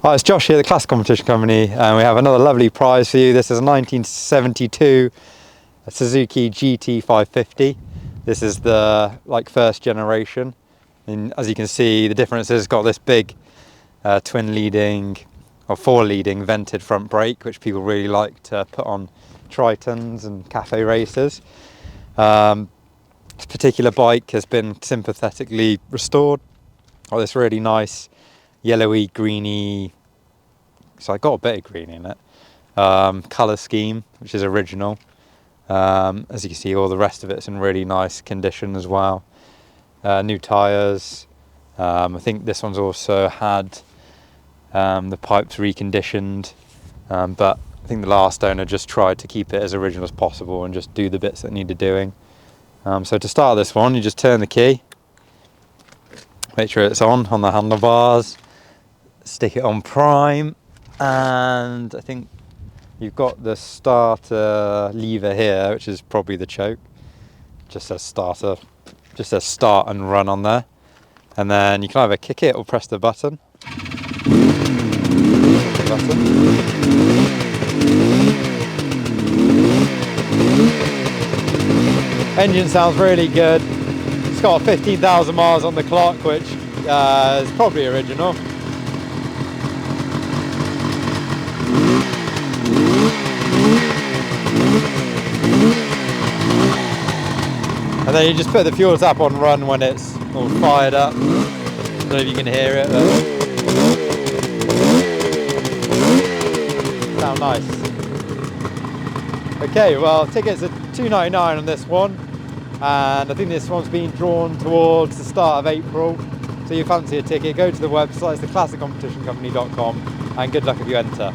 Hi, it's Josh here, the Classic Competition Company, and we have another lovely prize for you. This is a 1972 Suzuki GT550. This is the first generation, and as you can see, the difference is it's got this big twin leading or four leading vented front brake, which people really like to put on Tritons and cafe races. This particular bike has been sympathetically restored. Got this really nice yellowy, greeny, so I got a bit of green in it, colour scheme, which is original. As you can see, all the rest of it's in really nice condition as well. New tyres. I think this one's also had the pipes reconditioned, but I think the last owner just tried to keep it as original as possible and just do the bits that needed doing. So to start this one, you just turn the key, make sure it's on the handlebars, stick it on prime, and I think you've got the starter lever here, which is probably the choke. Just says starter, just says start and run on there. And then you can either kick it or press the button. Engine sounds really good. It's got 15,000 miles on the clock, which is probably original. And then you just put the fuel tap on run when it's all fired up. I don't know if you can hear it, but sound nice. Okay, well, tickets are $2.99 on this one, and I think this one's been drawn towards the start of April. So you fancy a ticket, go to the website, it's theclassiccompetitioncompany.com, and good luck if you enter.